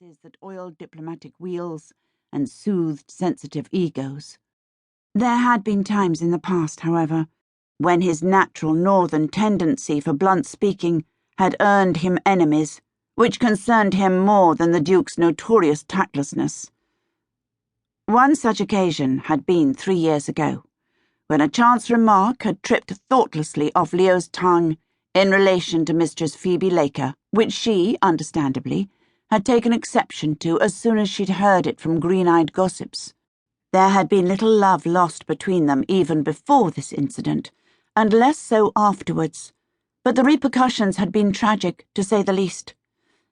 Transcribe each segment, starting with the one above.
greases that oiled diplomatic wheels and soothed sensitive egos. There had been times in the past, however, when his natural northern tendency for blunt speaking had earned him enemies, which concerned him more than the Duke's notorious tactlessness. One such occasion had been 3 years ago, when a chance remark had tripped thoughtlessly off Leo's tongue in relation to Mistress Phoebe Laker, which she, understandably, had taken exception to as soon as she'd heard it from green-eyed gossips. There had been little love lost between them even before this incident, and less so afterwards, but the repercussions had been tragic, to say the least,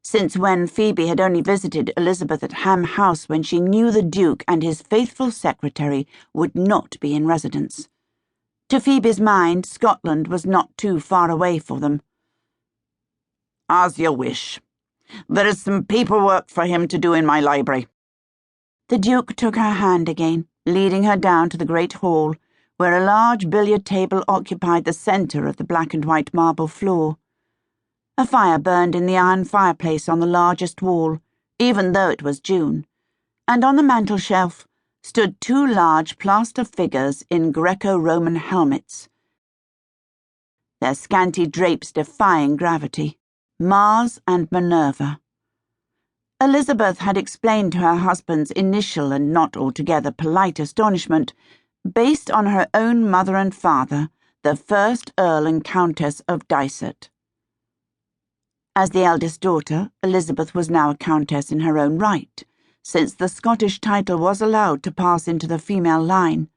since when Phoebe had only visited Elizabeth at Ham House when she knew the Duke and his faithful secretary would not be in residence. To Phoebe's mind, Scotland was not too far away for them. "As you wish. There is some paperwork for him to do in my library." The Duke took her hand again, leading her down to the great hall, where a large billiard table occupied the centre of the black and white marble floor. A fire burned in the iron fireplace on the largest wall, even though it was June, and on the mantel-shelf stood 2 large plaster figures in Greco-Roman helmets, their scanty drapes defying gravity, Mars and Minerva. Elizabeth had explained to her husband's initial and not altogether polite astonishment, based on her own mother and father, the first Earl and Countess of Dysart. As the eldest daughter, Elizabeth was now a countess in her own right, since the Scottish title was allowed to pass into the female line,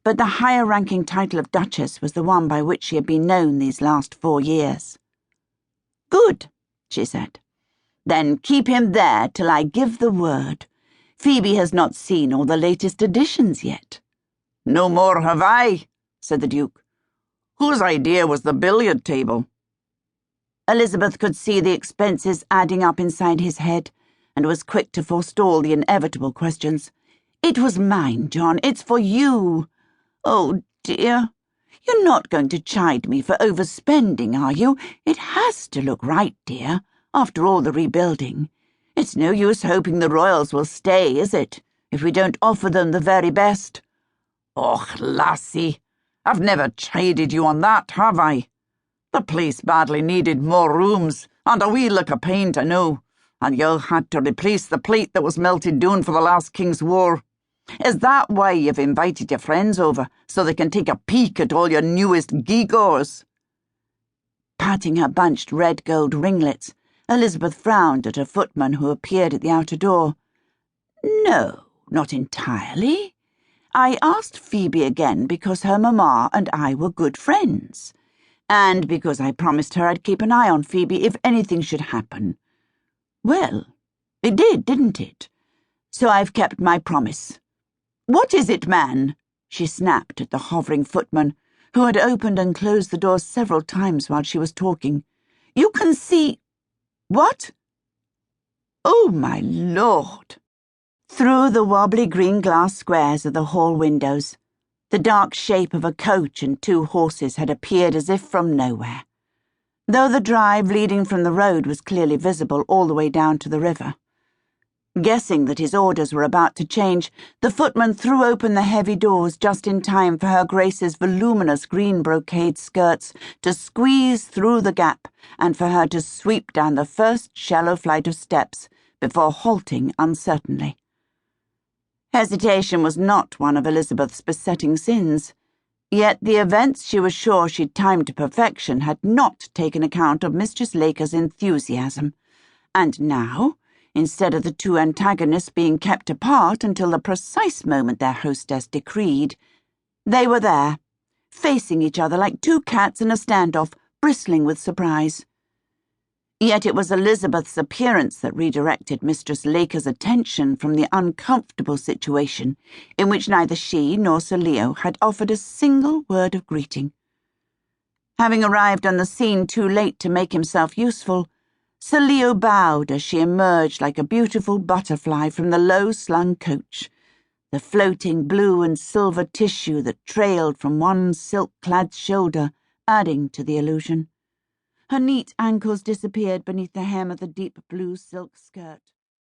but the higher-ranking title of Duchess was the one by which she had been known these last 4 years. "Good," she said. "Then keep him there till I give the word. Phoebe has not seen all the latest editions yet." "No more have I," said the Duke. "Whose idea was the billiard table?" Elizabeth could see the expenses adding up inside his head, and was quick to forestall the inevitable questions. "It was mine, John. It's for you. Oh, dear. You're not going to chide me for overspending, are you? It has to look right, dear, after all the rebuilding. It's no use hoping the royals will stay, is it, if we don't offer them the very best?" "Och, lassie, I've never chided you on that, have I? The place badly needed more rooms, and a wee lick of paint, I know, and you had to replace the plate that was melted down for the last King's War. Is that why you've invited your friends over, so they can take a peek at all your newest gewgaws?" Patting her bunched red-gold ringlets, Elizabeth frowned at a footman who appeared at the outer door. "No, not entirely. I asked Phoebe again because her mamma and I were good friends, and because I promised her I'd keep an eye on Phoebe if anything should happen. Well, it did, didn't it? So I've kept my promise. What is it, man?" she snapped at the hovering footman, who had opened and closed the door several times while she was talking. "You can see—" "What?" "Oh, my Lord!" Through the wobbly green glass squares of the hall windows, the dark shape of a coach and 2 horses had appeared as if from nowhere, though the drive leading from the road was clearly visible all the way down to the river. Guessing that his orders were about to change, the footman threw open the heavy doors just in time for her Grace's voluminous green brocade skirts to squeeze through the gap and for her to sweep down the first shallow flight of steps before halting uncertainly. Hesitation was not one of Elizabeth's besetting sins, yet the events she was sure she'd timed to perfection had not taken account of Mistress Laker's enthusiasm, and now, instead of the 2 antagonists being kept apart until the precise moment their hostess decreed, they were there, facing each other like 2 cats in a standoff, bristling with surprise. Yet it was Elizabeth's appearance that redirected Mistress Laker's attention from the uncomfortable situation in which neither she nor Sir Leo had offered a single word of greeting. Having arrived on the scene too late to make himself useful, Sir Leo bowed as she emerged like a beautiful butterfly from the low-slung coach, the floating blue and silver tissue that trailed from one silk-clad shoulder adding to the illusion. Her neat ankles disappeared beneath the hem of the deep blue silk skirt.